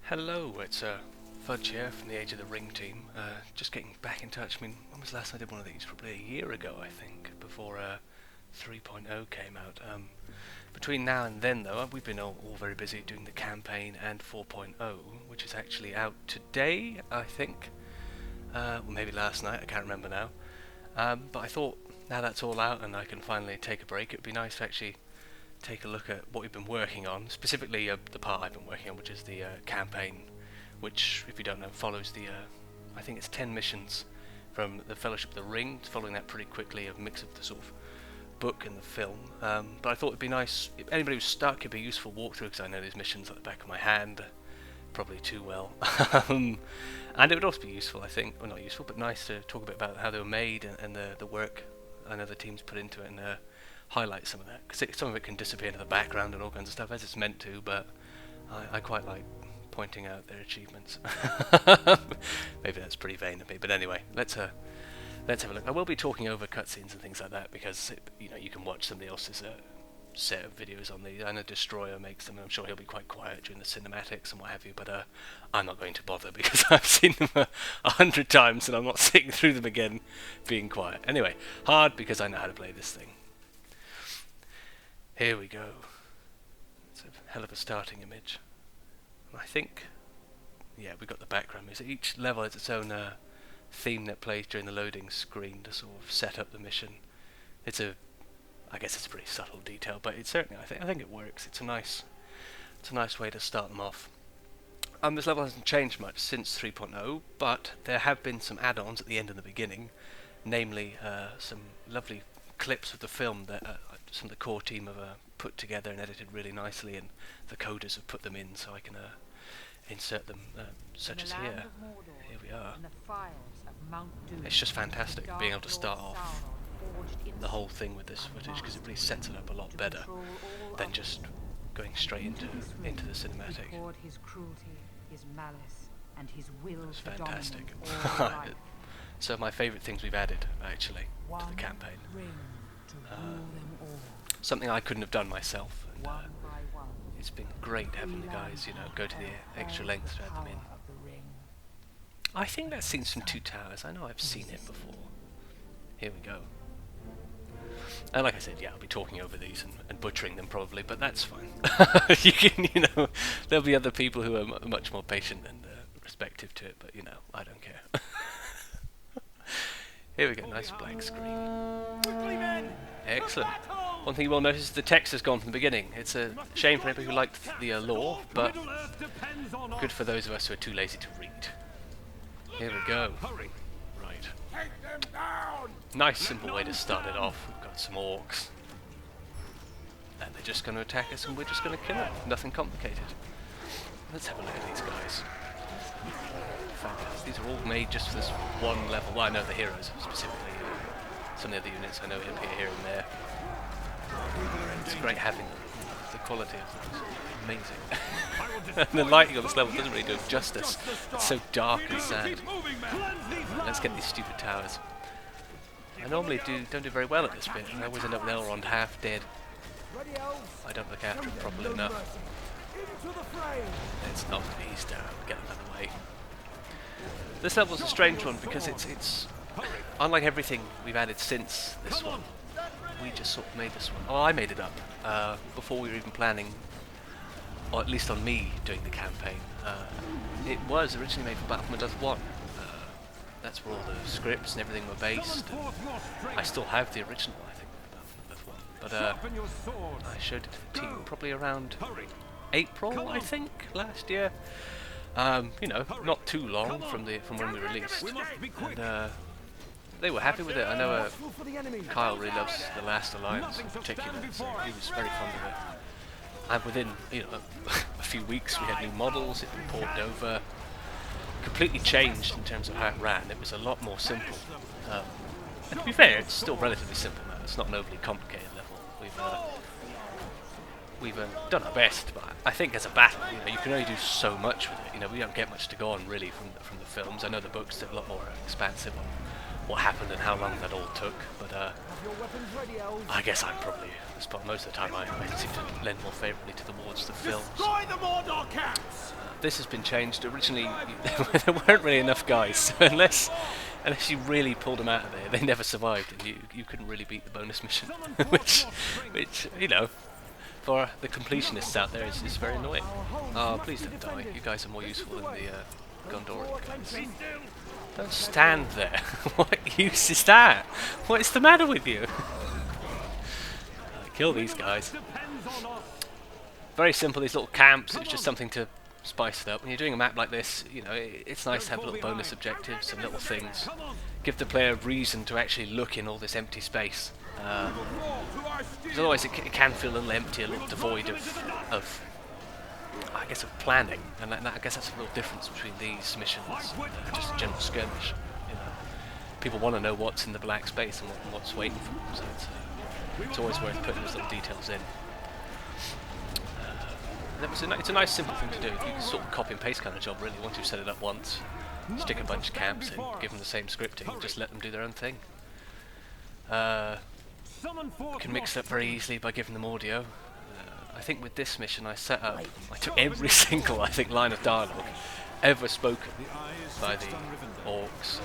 Hello, it's Fudge here from the Age of the Ring team. Just getting back in touch. I mean, when was the last time I did one of these? Probably a year ago, I think, before 3.0 came out. Between now and then, though, we've been all very busy doing the campaign and 4.0, which is actually out today, I think. Well, maybe last night, I can't remember now. But I thought, now that's all out and I can finally take a break, it would be nice to actually take a look at what we've been working on, specifically the part I've been working on, which is the campaign, which, if you don't know, follows the, I think it's 10 missions from the Fellowship of the Ring, following that pretty quickly, a mix of the sort of book and the film. But I thought it'd be nice, if anybody who's stuck, it'd be a useful walkthrough, because I know these missions like the back of my hand, probably too well. And it would also be useful, I think, well, not useful, but nice to talk a bit about how they were made and the work I know the team's put into it, and highlight some of that, because some of it can disappear into the background and all kinds of stuff, as it's meant to, but I quite like pointing out their achievements. Maybe that's pretty vain of me, but anyway, let's have a look. I will be talking over cutscenes and things like that, because you can watch somebody else's set of videos on these. I know Destroyer makes them, and I'm sure he'll be quite quiet during the cinematics and what have you, but I'm not going to bother, because I've seen them 100 times and I'm not sitting through them again being quiet. Anyway, hard because I know how to play this thing. Here we go. It's a hell of a starting image. I think, yeah, we've got the background music. Each level has its own theme that plays during the loading screen to sort of set up the mission. I guess it's a pretty subtle detail, but it's certainly, I think it works. It's a nice way to start them off. This level hasn't changed much since 3.0, but there have been some add-ons at the end and the beginning, namely some lovely clips of the film that some of the core team have put together and edited really nicely, and the coders have put them in so I can insert them, such as here. Here we are. It's just fantastic being able to start off the whole thing with this footage, because it really sets it up a lot better than just going straight into the cinematic. It's fantastic. So my favourite things we've added, actually, to the campaign. Something I couldn't have done myself, and it's been great having the guys, go to the extra lengths to add them in. I think that scene's from Two Towers. I know I've seen it before. Here we go. And like I said, yeah, I'll be talking over these and butchering them probably, but that's fine. You can, there'll be other people who are much more patient and respective to it, but I don't care. Here we go, nice blank screen. Excellent. One thing you will notice is the text has gone from the beginning. It's a shame for anybody who liked the lore, but good for those of us who are too lazy to read. Here we go. Right. Nice simple way to start it off. We've got some orcs. And they're just going to attack us and we're just going to kill them. Nothing complicated. Let's have a look at these guys. Fantastic. These are all made just for this one level. Well, I know the heroes specifically. Some of the other units I know appear here and there. It's great having them. The quality of them is amazing. And the lighting on this level doesn't really do it justice. It's so dark and sad. Let's get these stupid towers. I normally don't do very well at this bit. I always end up with Elrond half dead. I don't look after him properly enough. Let's knock these down, get them out of the way. This level's a strange one because it's unlike everything we've added since this one. We just sort of made this one. Oh, I made it up before we were even planning, or at least on me doing the campaign. It was originally made for Battlefield Earth 1. That's where all the scripts and everything were based. I still have the original, I think, for Battlefield Earth 1. But I showed it to the team probably around April, I think, last year. Not too long from when we released. And they were happy with it. I know Kyle really loves The Last Alliance in particular, so he was very fond of it. And within a few weeks we had new models, it had been ported over, completely changed in terms of how it ran. It was a lot more simple. And to be fair, it's still relatively simple now. It's not an overly complicated level. We've done our best, but I think as a battle, you can only do so much with it. We don't get much to go on really from the films. I know the books are a lot more expansive on what happened and how long that all took, but I guess I'm probably, most of the time I seem to lend more favourably towards the films. this has been changed. Originally, there weren't really enough guys, so unless you really pulled them out of there, they never survived, and you couldn't really beat the bonus mission, which you know, for the completionists out there is very annoying. Oh, please don't die. You guys are more useful than the Gondorian guys. Don't stand there. What use is that? What is the matter with you? Kill these guys. Very simple, these little camps. It's just something to spice it up. When you're doing a map like this, you know, it's nice to have little bonus objectives and little things. Give the player a reason to actually look in all this empty space. Because otherwise it can feel a little empty, a little devoid of I guess, of planning. And I guess that's a real difference between these missions and just a general skirmish. You know, people want to know what's in the black space and what's waiting for them, so it's always worth putting those little details in. It's a nice simple thing to do. You can sort of copy and paste kind of job, really. Once you've set it up once, stick a bunch of camps in, give them the same scripting, just let them do their own thing. You can mix it up very easily by giving them audio. I think with this mission I took every single, line of dialogue ever spoken by the orcs,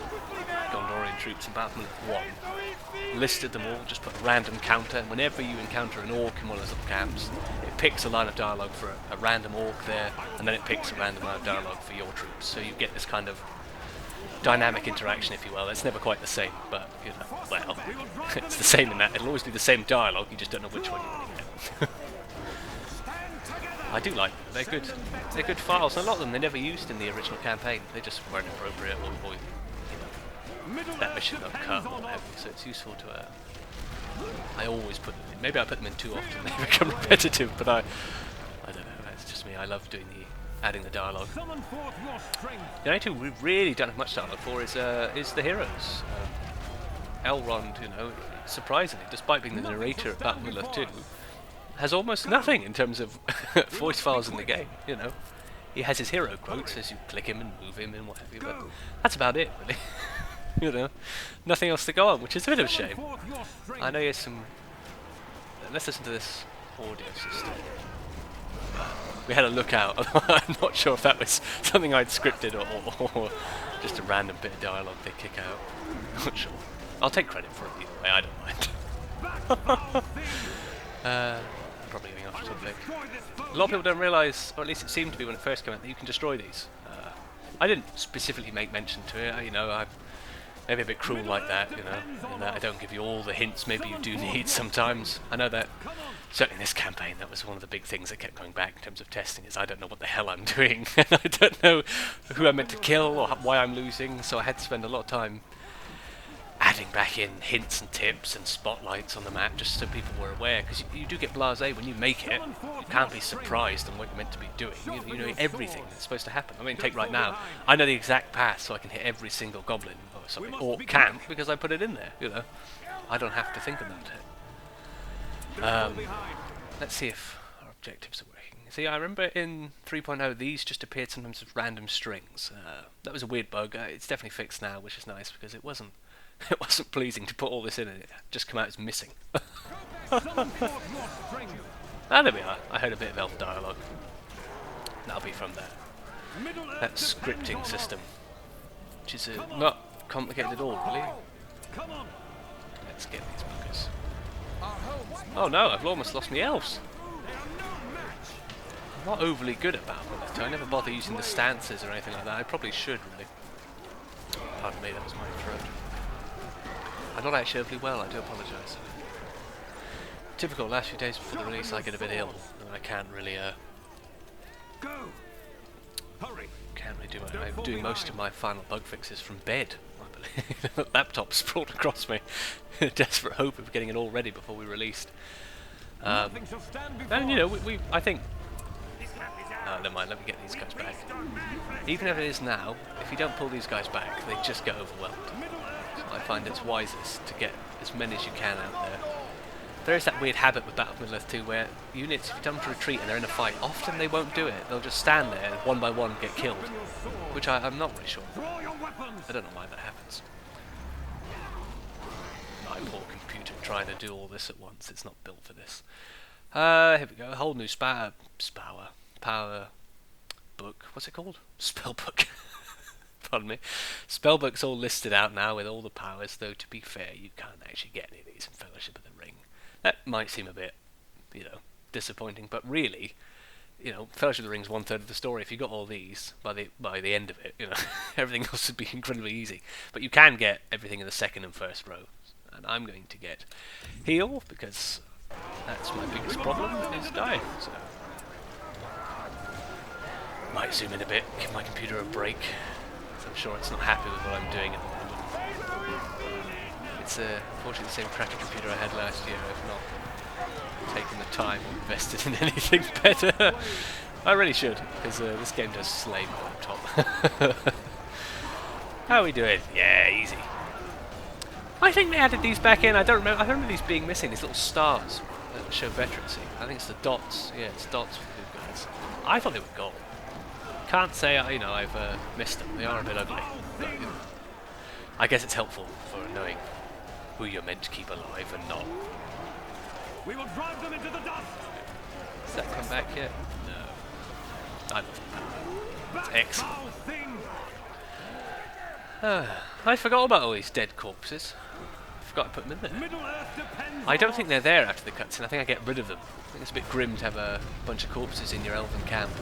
Gondorian troops in Battle 1, listed them all, just put a random counter, and whenever you encounter an orc in one of those little camps, it picks a line of dialogue for a random orc there, and then it picks a random line of dialogue for your troops, so you get this kind of dynamic interaction, if you will. It's never quite the same, but, you know, well, it's the same in that. It'll always be the same dialogue, you just don't know which one you're going to get. I do like them. They're good files, and a lot of them they never used in the original campaign. They just weren't appropriate, or you know, that mission got cut or whatever. So it's useful to. I always put them in. Maybe I put them in too often. They become repetitive, but I don't know. That's just me. I love doing adding the dialogue. The only two we've really don't have much dialogue for is the heroes. Elrond, you know, surprisingly, despite being the narrator of Battle Middle Earth 2, has almost nothing in terms of voice files in the game, you know. He has his hero quotes as you click him and move him and what have you, but that's about it, really. You know, nothing else to go on, which is a bit of a shame. I know there's some... Let's listen to this audio system. We had a lookout. I'm not sure if that was something I'd scripted or just a random bit of dialogue they kick out. Not sure. I'll take credit for it either way, I don't mind. Probably going off topic. A lot of people don't realise, or at least it seemed to be when it first came out, that you can destroy these. I didn't specifically make mention to it, you know, I'm maybe a bit cruel like that, you know, in that I don't give you all the hints maybe you do need sometimes. I know that, certainly in this campaign, that was one of the big things that kept going back in terms of testing, is I don't know what the hell I'm doing, and I don't know who I'm meant to kill or why I'm losing, so I had to spend a lot of time adding back in hints and tips and spotlights on the map just so people were aware, because you do get blasé when you make it. You can't be surprised on what you're meant to be doing. You know everything that's supposed to happen. I mean, take right now, I know the exact path so I can hit every single goblin or camp because I put it in there, you know. I don't have to think about it. Let's see if our objectives are working. See, I remember in 3.0 these just appeared sometimes as random strings. That was a weird bug. It's definitely fixed now, which is nice because it wasn't pleasing to put all this in and it just come out as missing. There we are. I heard a bit of elf dialogue. That'll be from that scripting system, which is not complicated at all, really. Let's get these buggers. Oh no, I've almost lost my elves. I'm not overly good at Battle Middle Earth 2. I never bother using the stances or anything like that. I probably should, really. Pardon me, that was my throat. I'm not actually overly well, I do apologise. Typical, last few days before the release I get a bit ill, and I can't really do I'm doing most of my final bug fixes from bed, I believe. Laptop sprawled across me, desperate hope of getting it all ready before we released. And you know, I think... never mind, let me get these guys back. Even if it is now, if you don't pull these guys back, they just get overwhelmed. I find it's wisest to get as many as you can out there. There is that weird habit with Battle of Middle Earth 2 where units, if you tell them to retreat and they're in a fight, often they won't do it. They'll just stand there and one by one get killed, which I'm not really sure. I don't know why that happens. My poor computer trying to do all this at once. It's not built for this. Here we go. A whole new power book. What's it called? Spellbook. Pardon me. Spellbook's all listed out now with all the powers, though to be fair, you can't actually get any of these in Fellowship of the Ring. That might seem a bit, disappointing, but really, Fellowship of the Ring's 1/3 of the story. If you got all these by the end of it, everything else would be incredibly easy. But you can get everything in the second and first row, and I'm going to get heal because that's my biggest problem is dying. So might zoom in a bit, give my computer a break. So I'm sure it's not happy with what I'm doing at the moment. It's unfortunately the same crappy computer I had last year. I've not taken the time or invested in anything better. I really should, because this game does slay my laptop. How are we doing? Yeah, easy. I think they added these back in. I don't remember these being missing. These little stars that show veterancy. I think it's the dots. Yeah, it's dots for the good guys. I thought they were gold. Can't say I've missed them. They are a bit ugly, but I guess it's helpful for knowing who you're meant to keep alive and not. We will drive them into the dust. Does that come back yet? No. I love the power. It's excellent. I forgot about all these dead corpses. I forgot to put them in there. I don't think they're there after the cutscene. I think I get rid of them. I think it's a bit grim to have a bunch of corpses in your elven camp.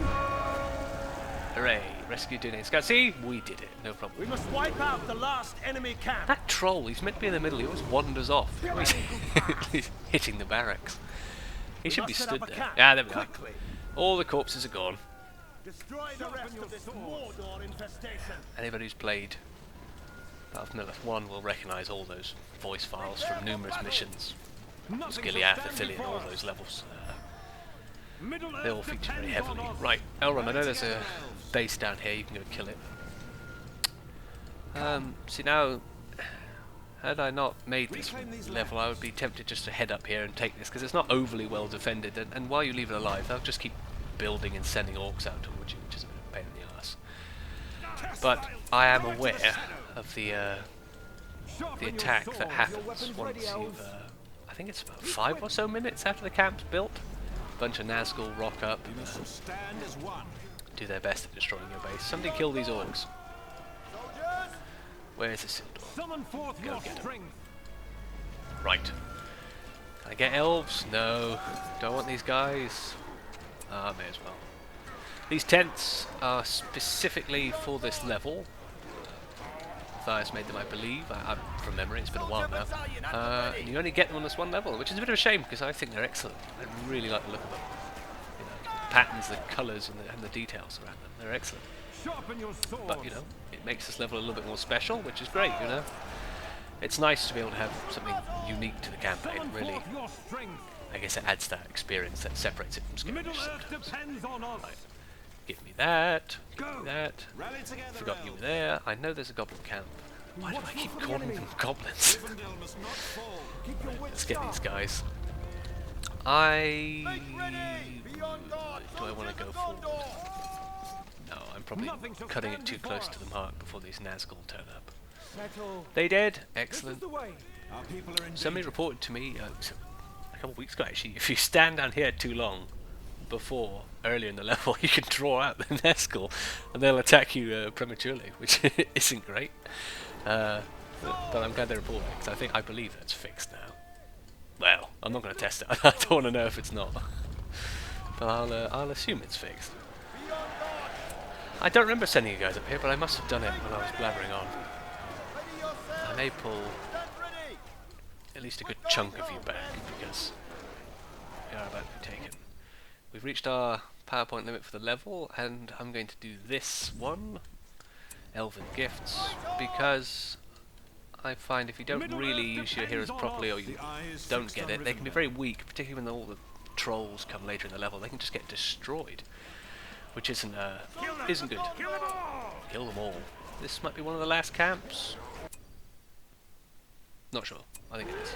Hooray! Rescue doing Scout. See? We did it. No problem. We must wipe out the last enemy camp. That troll, he's meant to be in the middle. He always wanders off. He's hitting the barracks. He should be stood there. Yeah, there we go. All the corpses are gone. Destroy the rest of this Mordor infestation. Anybody who's played Battlefield 1 will recognise all those voice files from numerous missions. Gil-galad, affiliate, all those levels. They all feature very heavily. Right, Elrond, I know there's a base down here, you can go kill it. See now, had I not made this level, I would be tempted just to head up here and take this, because it's not overly well defended, and while you leave it alive, they'll just keep building and sending orcs out towards you, which is a bit of a pain in the arse. But I am aware of the attack that happens once you've, I think it's about 5 or so minutes after the camp's built. Bunch of Nazgul rock up, do their best at destroying your base. Somebody kill these orcs. Where's the Sildor? Go get them. Right. Can I get elves? No. Do I want these guys? Ah, may as well. These tents are specifically for this level. Matthias made them, I believe. From memory, it's been a while now. And you only get them on this one level, which is a bit of a shame because I think they're excellent. I really like the look of them. The patterns, the colours, and the details around them. They're excellent. But it makes this level a little bit more special, which is great. It's nice to be able to have something unique to the campaign. Really, I guess it adds that experience that separates it from skirmish sometimes. Right. Give me that. Give me that. Forgot you were there. I know there's a goblin camp. Why do I keep calling them goblins? Let's get these guys. Do I want to go forward? No, I'm probably cutting it too close to the mark before these Nazgul turn up. They did. Excellent. Somebody reported to me a couple of weeks ago actually, if you stand down here too long earlier in the level, you can draw out the Nazgul and they'll attack you prematurely, which isn't great. But I'm glad they reported it, because I believe that's fixed now. Well, I'm not going to test it. I don't want to know if it's not. But I'll assume it's fixed. I don't remember sending you guys up here, but I must have done it when I was blabbering on. I may pull at least a good chunk of you back, because we are about to be taken. We've reached our PowerPoint limit for the level, and I'm going to do this one, Elven Gifts, because I find if you don't really use your heroes properly, or you don't get it, they can be very weak, particularly when all the trolls come later in the level. They can just get destroyed, which isn't good. Kill them all. This might be one of the last camps. Not sure. I think it is.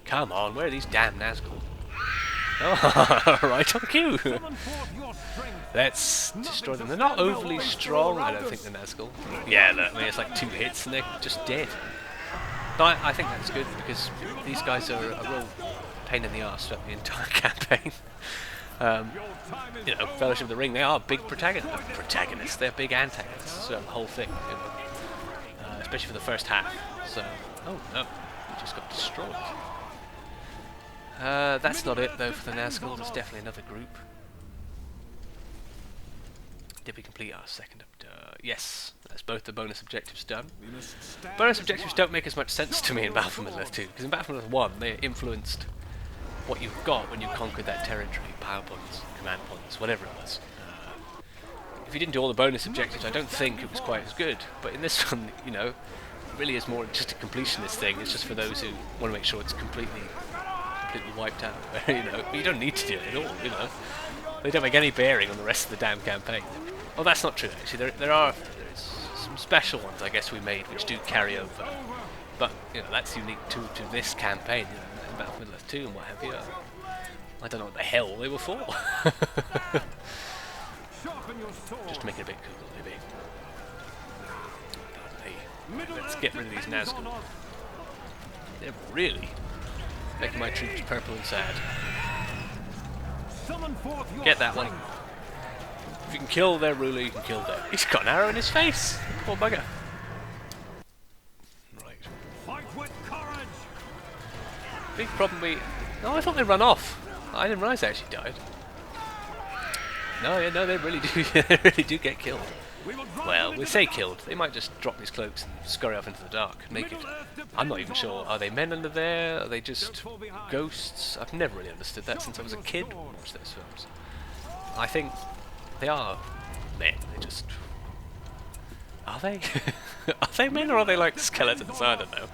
Come on, where are these damn Nazgul? Oh, right on cue. Let's destroy them. They're not overly strong, I don't think, the Nazgul. Yeah, look, I mean, it's like 2 hits and they're just dead. But I think that's good, because these guys are a real pain in the arse throughout the entire campaign. You know, Fellowship of the Ring, they are big protagonists. They're big antagonists. So the whole thing, you know, especially for the first half. So, oh no, we just got destroyed. That's not it though for the Nazgul. There's definitely another group. Did we complete our second? Yes, that's both the bonus objectives done. Bonus objectives don't make as much sense to me in Battle for Middle-earth 2, because in Battle for Middle-earth 1 they influenced what you've got when you conquered that territory, power points, command points, whatever it was. If you didn't do all the bonus objectives, I don't think it was quite as good. But in this one, you know, it really is more just a completionist thing. It's just for those who want to make sure it's completely wiped out. You know, you don't need to do it at all. You know, they don't make any bearing on the rest of the damn campaign. Oh, that's not true actually. There's some special ones I guess we made which do carry over, but you know that's unique to this campaign, you know, in Battle for Middle-earth 2 and what have you. I don't know what the hell they were for. Just to make it a bit cool, maybe. But, hey, let's get rid of these Nazgul. They're really making my troops purple and sad. Get that one. If you can kill their ruler, you can kill them. He's got an arrow in his face. Poor bugger. Right. Fight with courage. Big problem No, I thought they run off. I didn't realise they actually died. No, yeah, no, they really do. They really do get killed. Well, we say killed. They might just drop these cloaks and scurry off into the dark, naked. I'm not even sure. Are they men under there? Are they just ghosts? I've never really understood that since I was a kid when I watched those films. I think they are men. They just... Are they? Are they men or are they like skeletons? I don't know.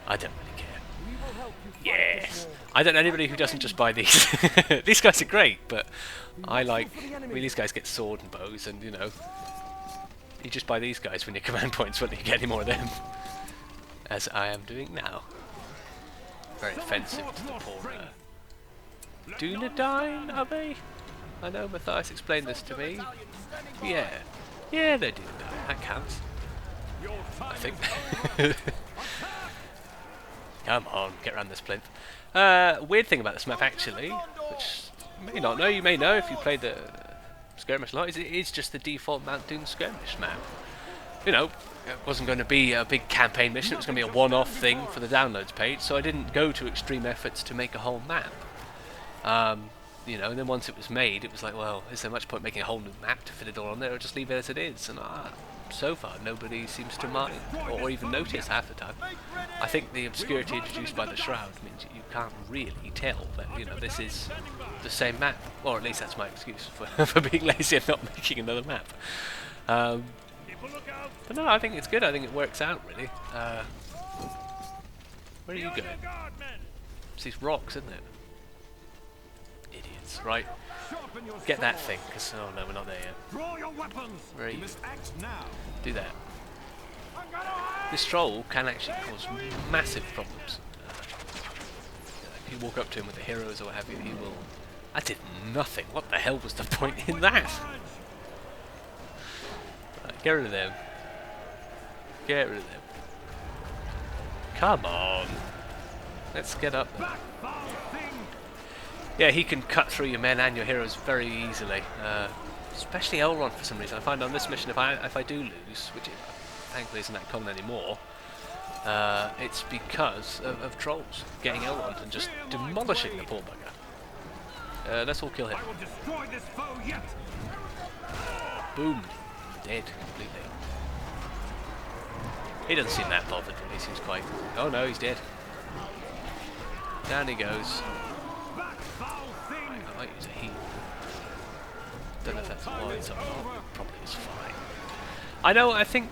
I don't really care. Yes! I don't know anybody who doesn't just buy these. These guys are great, but I like... I mean, these guys get sword and bows and, you know... You just buy these guys when your command points when you get any more of them. As I am doing now. Very offensive to the poor... Dunedain, are they? I know Matthias explained this to me. Yeah. Yeah, they're Dunedain. That counts. I think. Come on, get around this plinth. Weird thing about this map, actually, which you may not know, you may know if you played the skirmish a lot, is it is just the default Mount Doom skirmish map. You know, it wasn't going to be a big campaign mission, it was going to be a one-off thing for the downloads page, so I didn't go to extreme efforts to make a whole map. You know, and then once it was made, it was like, well, is there much point making a whole new map to fit it all on there, or just leave it as it is? And so far, nobody seems to mind, or even notice half the time. I think the obscurity introduced by the Shroud means you can't really tell that, you know, this is the same map. Or at least that's my excuse for being lazy and not making another map. But no, I think it's good. I think it works out, really. Where are you going? It's these rocks, isn't it? Idiots. Right. Get that thing, because, oh no, we're not there yet. Where are you? Do that. This troll can actually cause massive problems. If you walk up to him with the heroes or what have you, he will... I did nothing. What the hell was the point in that? Right, get rid of them. Get rid of them. Come on. Let's get up there. Yeah, he can cut through your men and your heroes very easily. Especially Elrond for some reason. I find on this mission, if I do lose, which thankfully isn't that common anymore, it's because of trolls getting Elrond and just demolishing the poor bugger. Let's all kill him. Boom. Dead completely. He doesn't seem that bothered, really. He seems quite... Oh no, he's dead. Down he goes. I might use a heal. Don't know if that's wise or not. Probably is fine. I know, I think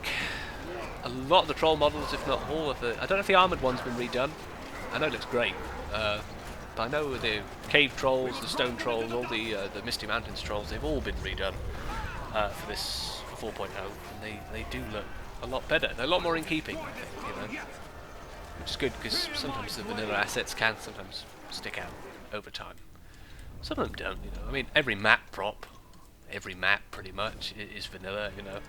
a lot of the troll models, if not all of the... I don't know if the armoured one's been redone. I know it looks great. But I know the cave trolls, the stone trolls, all the Misty Mountains trolls, they've all been redone for this 4.0. And they do look a lot better. They're a lot more in keeping, I think, you know. Which is good, because sometimes the vanilla assets can sometimes stick out over time. Some of them don't, you know. I mean, every map prop, every map pretty much is vanilla, you know.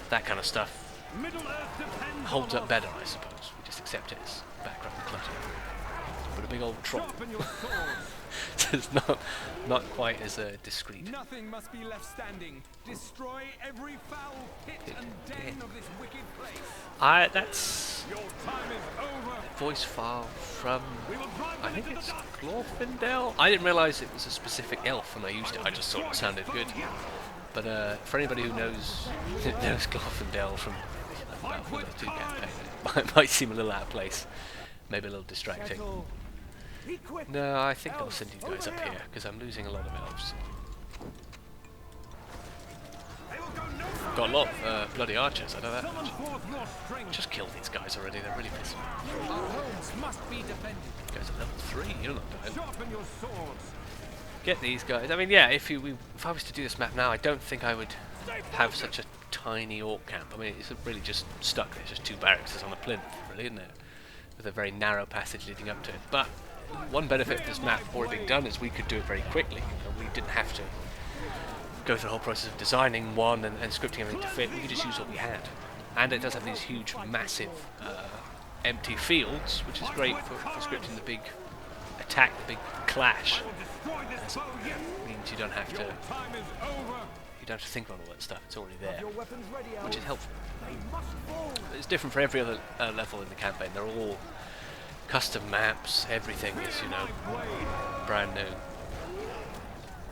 That kind of stuff holds up better, I suppose. We just accept it as background clutter. But a big old troll. So it's not quite as discreet. Nothing must be left standing. Destroy every foul pit and den of this wicked place. That's Your time is over. voice file from, I think it's Glorfindel. I didn't realise it was a specific elf when I used it. I just thought it sounded good. But for anybody who knows Glorfindel from Battlefield 2 campaign, it might seem a little out of place, maybe a little distracting. No, I think I'll send you guys up here because I'm losing a lot of elves. Got a lot of bloody archers, I know that much. Just kill these guys already, they're really pissing me. Our homes must be defended. Guys at level 3, you're not dying. Sharpen your swords. Get these guys. I mean, yeah, if I was to do this map now, I don't think I would have such a tiny orc camp. I mean, it's really just stuck. There's just 2 barracks on a plinth, really, isn't it? With a very narrow passage leading up to it. But one benefit of this map already being done is we could do it very quickly. We didn't have to go through the whole process of designing one and scripting everything to fit. We could just use what we had. And it does have these huge, massive, empty fields, which is great for scripting the big attack, the big clash. As it means you don't have to think about all that stuff. It's already there, which is helpful. It's different for every other level in the campaign. They're all custom maps. Everything is, brand new,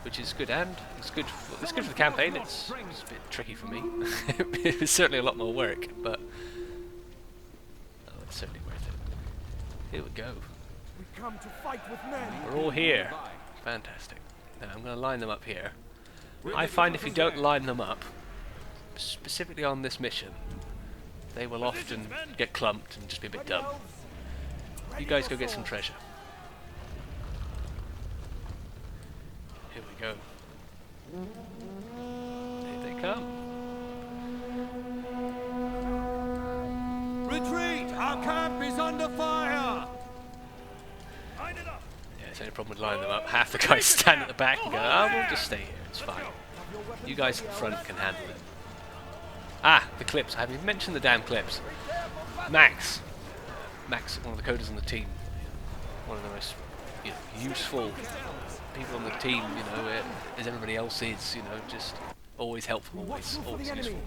which is good. And it's good for the campaign. It's a bit tricky for me. It's certainly a lot more work, but it's certainly worth it. Here we go. We come to fight with men. We're all here. Fantastic. Now I'm going to line them up here. I find if you don't line them up, specifically on this mission, they will often get clumped and just be a bit dumb. You guys go get some treasure. Here we go. Here they come. Retreat! Our camp is under fire! Yeah, it's only problem with lining them up. Half the guys stand at the back and go, oh, we'll just stay here, it's fine. You guys at the front can handle it. Ah, the clips. I haven't even mentioned the damn clips. Max, one of the coders on the team. One of the most useful people on the team, as everybody else is, just always helpful, always useful.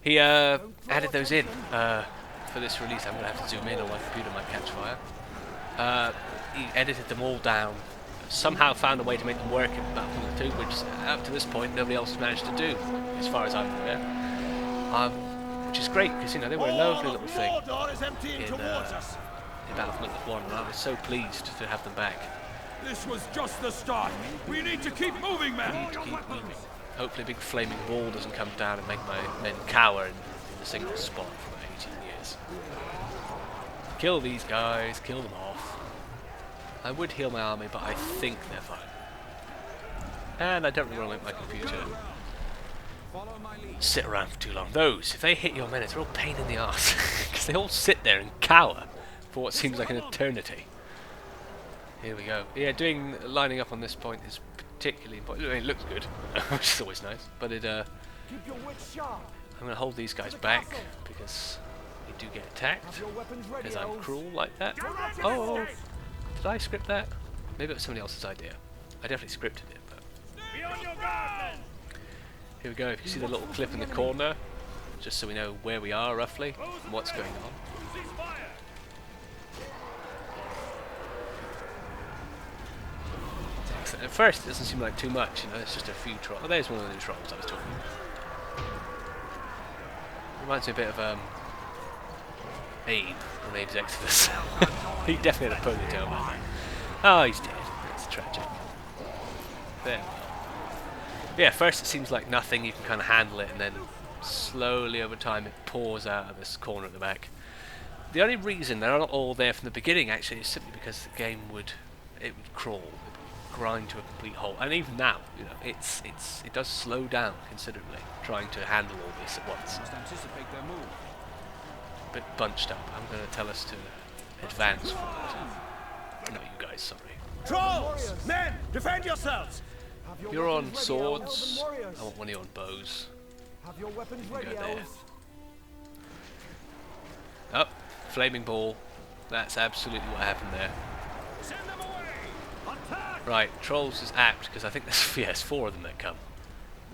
He added those in for this release. I'm going to have to zoom in or my computer might catch fire. He edited them all down, somehow found a way to make them work in Battlefield 2, which up to this point nobody else has managed to do, as far as I'm aware. Which is great, because they were a lovely little thing in Battlefield 1, and I was so pleased to have them back. This was just the start. We need to keep moving, We man. need to keep moving. Hopefully a big flaming wall doesn't come down and make my men cower in a single spot for about 18 years. Kill these guys, kill them off. I would heal my army, but I think they're fine. And I don't really want to make my computer sit around for too long. Those, if they hit your men, it's a real pain in the arse. Because they all sit there and cower for what seems like an eternity. Here we go. Yeah, lining up on this point is particularly important. I mean, it looks good, which is always nice. But Keep your wits sharp. I'm going to hold these guys back because they do get attacked. Have your weapons ready, Because I'm elves. cruel like that. Oh, did I script that? Maybe it was somebody else's idea. I definitely scripted it, but Be on your guard, men. here we go. If you see the little clip in the corner, just so we know where we are roughly and what's going on. Cease fire. Excellent. At first, it doesn't seem like too much. It's just a few trolls. Oh, there's one of the new trolls I was talking about. Reminds me a bit of Abe from Abe's Exodus. He definitely had a ponytail back then. Oh, he's dead. That's tragic. There. Yeah, first it seems like nothing. You can kind of handle it, and then slowly over time it pours out of this corner at the back. The only reason they're not all there from the beginning actually is simply because the game would crawl, it would grind to a complete halt. And even now, it does slow down considerably trying to handle all this at once. Must anticipate their move. A bit bunched up. I'm going to tell us to advance forward. No, you guys, sorry. Trolls! Men, defend yourselves! Have your You're on weapons ready, our swords. elven warriors. I want one of you on bows. Have your weapons You ready, go there. elves. Up, flaming ball. That's absolutely what happened there. Send them away! Attack! Right, trolls is apt because I think there's yes, 4 of them that come.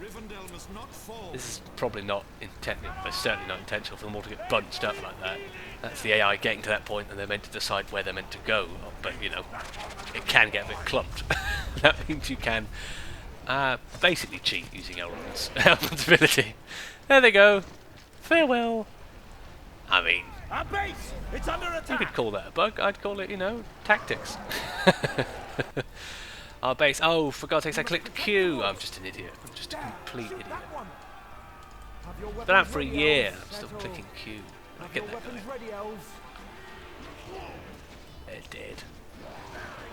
Rivendell must not fall. This is probably not intentional, but certainly not intentional for them all to get bunched up like that. That's the AI getting to that point and they're meant to decide where they're meant to go. But, you know, it can get a bit clumped. That means you can basically cheat using Elrond's ability. There they go. Farewell. I mean, Our base! It's under you attack! could call that a bug. I'd call it, you know, tactics. Our base. Oh, for God's sakes, I clicked Q. I'm just an idiot. I'm just a complete idiot. Been out for a year. I'm still clicking Q. I get that guy. They're dead.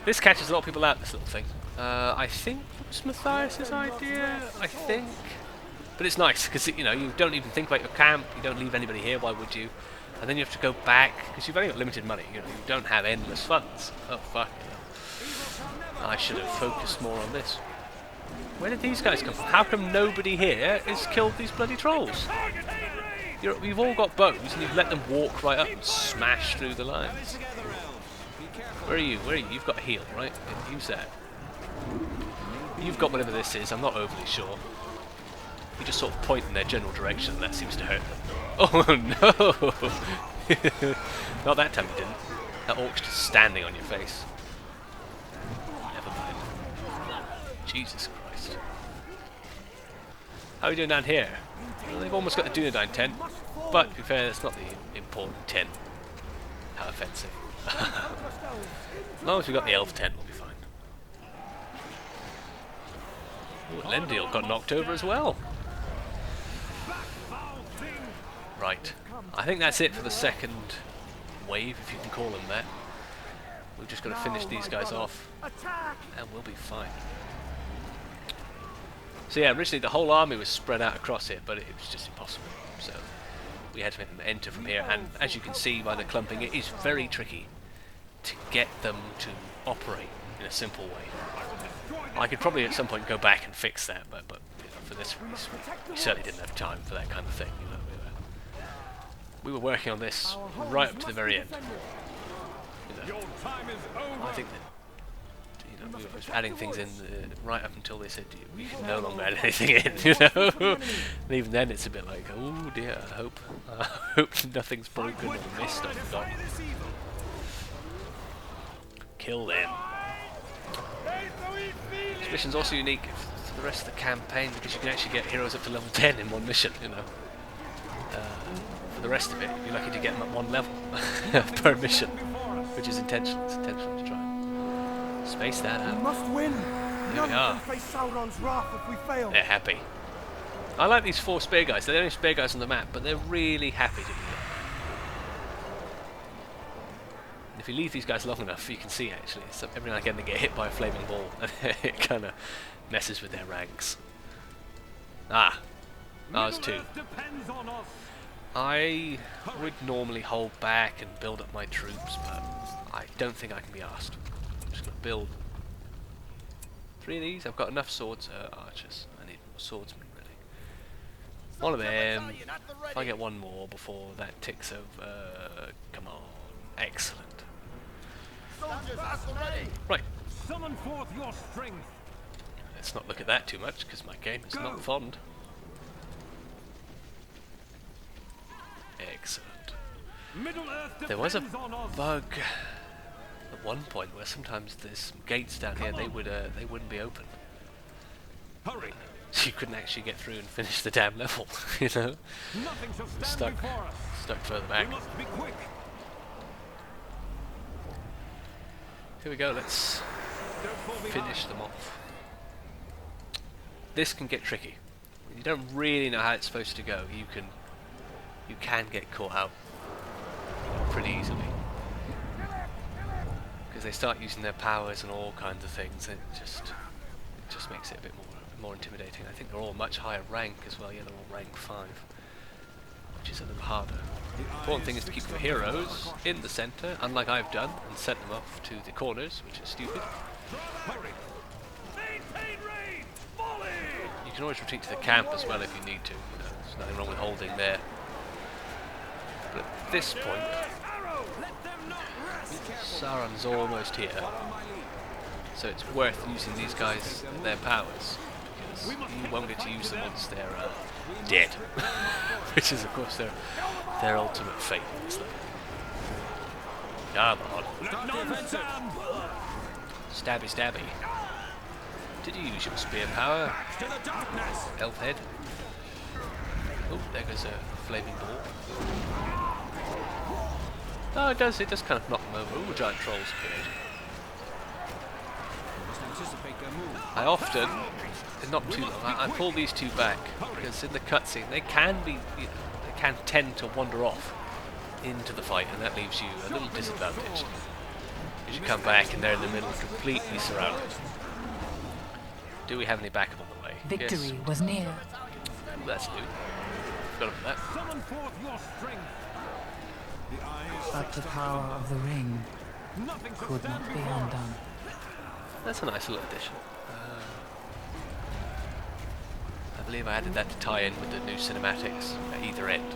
This catches a lot of people out, this little thing. I think it was Matthias's idea. I think. But it's nice, because, you know, you don't even think about your camp. You don't leave anybody here. Why would you? And then you have to go back, because you've only got limited money. You know, you don't have endless funds. Oh, fuck. I should have focused more on this. Where did these guys come from? How come nobody here has killed these bloody trolls? You've all got bows and you've let them walk right up and smash through the lines. Where are you? Where are you? You've got a heal, right? Use that. You've got whatever this is. I'm not overly sure. You just sort of point in their general direction and that seems to hurt them. Oh no! Not that time you didn't. That orc's just standing on your face. Never mind. Jesus Christ. How are we doing down here? Well, they've almost got the Dunedain tent, but to be fair, that's not the important tent. How offensive. As long as we've got the elf tent, we'll be fine. Ooh, Elendil got knocked over as well. Right. I think that's it for the second wave, if you can call them that. We've just got to finish these guys off, and we'll be fine. So yeah, originally the whole army was spread out across here, but it was just impossible. So we had to make them enter from here, and as you can see by the clumping, it is very tricky to get them to operate in a simple way. I could probably at some point go back and fix that, but you know, for this release, we certainly didn't have time for that kind of thing. You know, we were working on this right up to the very end. You know, I think that we were adding things in right up until they said we can no longer add anything in, you know. And even then, it's a bit like, oh dear, I hope nothing's broken or missed or forgotten. Kill them. This mission's also unique to the rest of the campaign because you can actually get heroes up to level 10 in one mission, you know. For the rest of it, you're lucky to get them at one level per mission, which is intentional. It's intentional to try and space that out. We must win. Here we are. Face Sauron's wrath if we fail. They're happy. I like these 4 spear guys. They're the only spear guys on the map, but they're really happy to be there. If you leave these guys long enough, you can see actually, so every now and again they get hit by a flaming ball, and it kind of messes with their ranks. Ah, ours too. I would normally hold back and build up my troops, but I don't think I can be asked. I'm just going to build 3 of these. I've got enough swords, archers. I need more swordsmen, really. One of them. If I get one more before that ticks over. Come on. Excellent. Right. Summon forth your strength. Let's not look at that too much, because my game is not fond. Excellent. There was a bug at one point where sometimes there's some gates down here. They wouldn't be open. Hurry. So you couldn't actually get through and finish the damn level. You know, stuck further back. We must be quick. Here we go. Let's finish them off. This can get tricky. You don't really know how it's supposed to go. You can get caught out pretty easily because they start using their powers and all kinds of things. It just makes it a bit more intimidating. I think they're all much higher rank as well. Yeah, they're all rank 5, which is a little harder. The important thing is to keep your heroes in the centre, unlike I've done, and sent them off to the corners, which is stupid. You can always retreat to the camp as well if you need to. You know, there's nothing wrong with holding there. But at this point, Sauron's almost here. so it's worth using these guys and their powers, because you won't get to use them once they're dead, which is of course their ultimate fate. Come on. Stabby stabby. Did you use your spear power? Elf head. Oh, there goes a flaming ball. Oh, it does kind of knock them over. Ooh, giant trolls appeared. I often, not too long, I pull these two back, because in the cutscene they can be, they can tend to wander off into the fight, and that leaves you a little disadvantaged. As you come back and they're in the middle, completely surrounded. Do we have any backup on the way? Victory Yes. was near. Ooh, that's new. Forgot about that. Summon forth your strength. The eyes But the power of the ring nothing shall could stand not be before us. undone. That's a nice little addition. I believe I added that to tie in with the new cinematics at either end.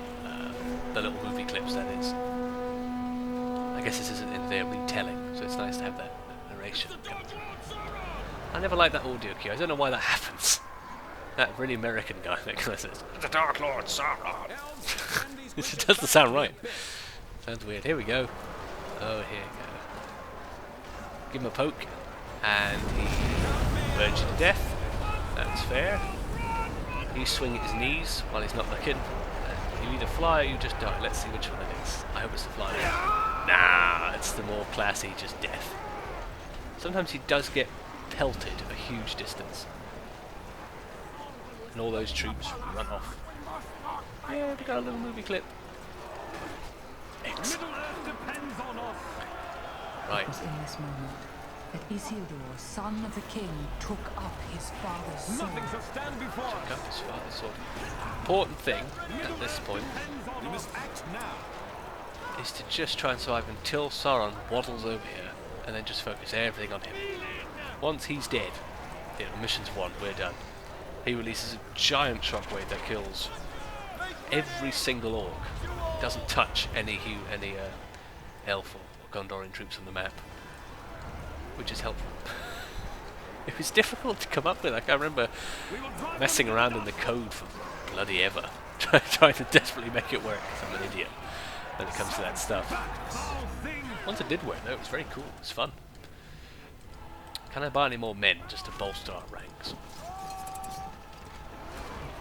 The little movie clips, that is. I guess this isn't in their retelling, so it's nice to have that narration coming through. I never like that audio cue. I don't know why that happens. That really American guy that kind of says, "The Dark Lord Sauron." It doesn't sound right. Sounds weird. Here we go. Oh, here we go. Give him a poke, and he burns you to death. That's fair. You swing at his knees while he's not looking. You either fly or you just die. Let's see which one it is. I hope it's the flying. Nah, it's the more classy, just death. Sometimes he does get pelted a huge distance. And all those troops run off. Yeah, we got a little movie clip. Excellent. Middle Earth depends on us. Right. It was in this moment that Isildur, son of the king, took up his father's sword. Nothing shall stand before us. Got this far, this sword. Important thing at this point We must act now. is to just try and survive until Sauron waddles over here, and then just focus everything on him. Once he's dead, the mission's won, we're done. He releases a giant shockwave that kills every single orc. Doesn't touch any elf or Gondorian troops on the map, which is helpful. It was difficult to come up with. Like, I remember messing around in the code for bloody ever, trying to desperately make it work, because I'm an idiot when it comes to that stuff. Once it did work though, it was very cool, it was fun. Can I buy any more men just to bolster our ranks?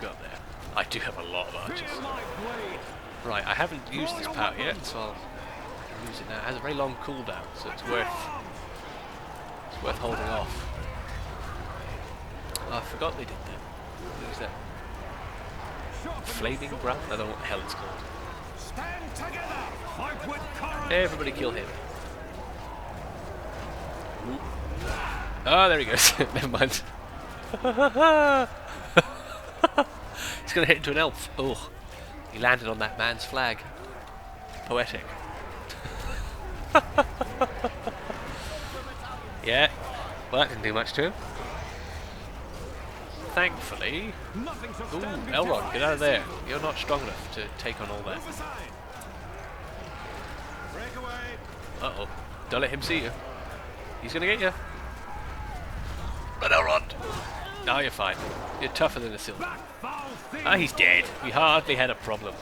Go up there. I do have a lot of archers. Right, I haven't used this power yet, so I'll use it now. It has a very long cooldown, so it's worth holding off. Oh, I forgot they did that. What was that? Flaming Breath? I don't know what the hell it's called. Stand together. Fight with courage. Everybody kill him. Ooh. Oh, there he goes. Never mind. He's going to hit into an elf. Oh, he landed on that man's flag. Poetic. Yeah, well, that didn't do much to him. Thankfully. Ooh, Elrond, get out of there. You're not strong enough to take on all that. Uh-oh. Don't let him see you. He's going to get you. Run, Elrond. No, you're fine. You're tougher than a silver. Ah, he's dead. We hardly had a problem.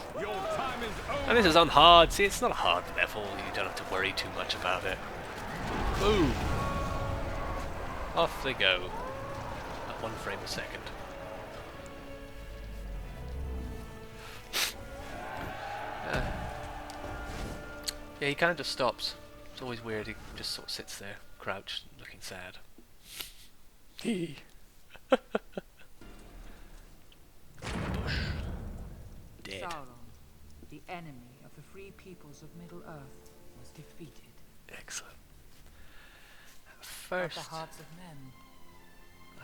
And this is on hard. See, it's not a hard level. You don't have to worry too much about it. Boom. Off they go. At 1 frame a second. Yeah, he kind of just stops. It's always weird. He just sort of sits there, crouched, looking sad. Bush. Dead. Sauron, the enemy of the free peoples of Middle-earth, was defeated. Excellent. But First, the hearts of men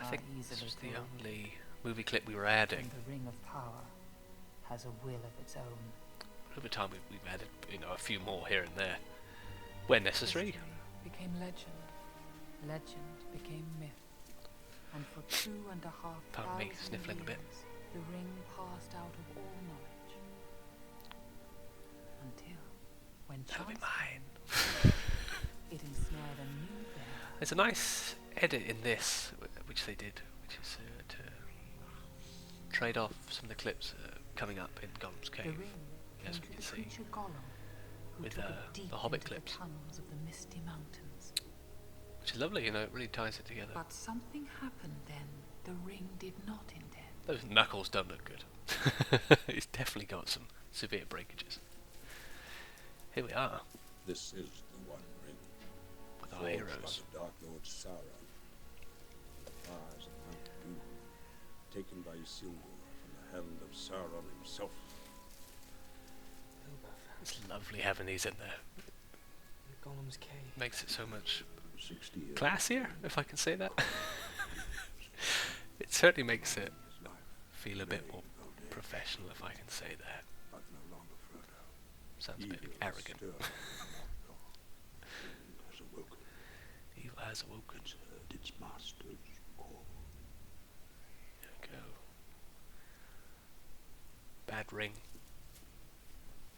I think are this easily was the ruled, only movie clip we were adding. and the Ring of Power has a will of its own. Over time, we've added, a few more here and there, where necessary. History became legend. Legend became myth. And for 2,500 Pardon me, sniffling a bit. years, the ring passed out of all knowledge. Until, when That'll be chance mine. it ensnared a new bearer. There's a nice edit in this, which they did, which is to trade off some of the clips coming up in Gollum's The cave, ring as came we to can the see, creature Gollum, who with took it deep the Hobbit into clips. the tunnels of the misty mountains. Which is lovely, you know, it really ties it together. But something happened then the ring did not intend. Those knuckles don't look good. It's definitely got some severe breakages. Here we are, This is the One Ring. with our Forged by heroes. the Dark Lord Sauron. Fires of Mount Doom, taken by Isildur from the hand of Sauron himself. It's lovely having these in there. Gollum's cave. Makes it so much 60 years classier, if I can say that. It certainly makes it his life, feel a bit more professional, if I can say that. but no longer Frodo. Sounds a bit Evil arrogant. still has awoken. Evil has awoken. It's heard its master's call. There we go. Bad ring.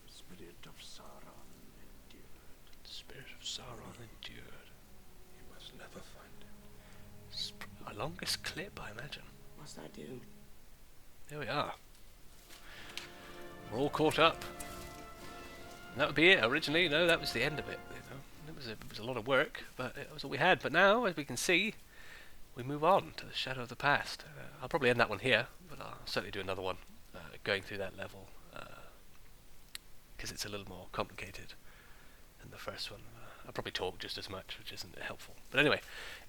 The spirit of Sauron endured. The spirit of Sauron endured. You must never find it. Our longest clip, I imagine. What's that do? There we are. We're all caught up. And that would be it. Originally, no, that was the end of it. You know, it was a lot of work, but it was all we had. But now, as we can see, we move on to the Shadow of the Past. I'll probably end that one here, but I'll certainly do another one going through that level because it's a little more complicated than the first one. I'll probably talk just as much, which isn't helpful. But anyway,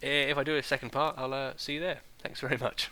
if I do a second part, I'll see you there. Thanks very much.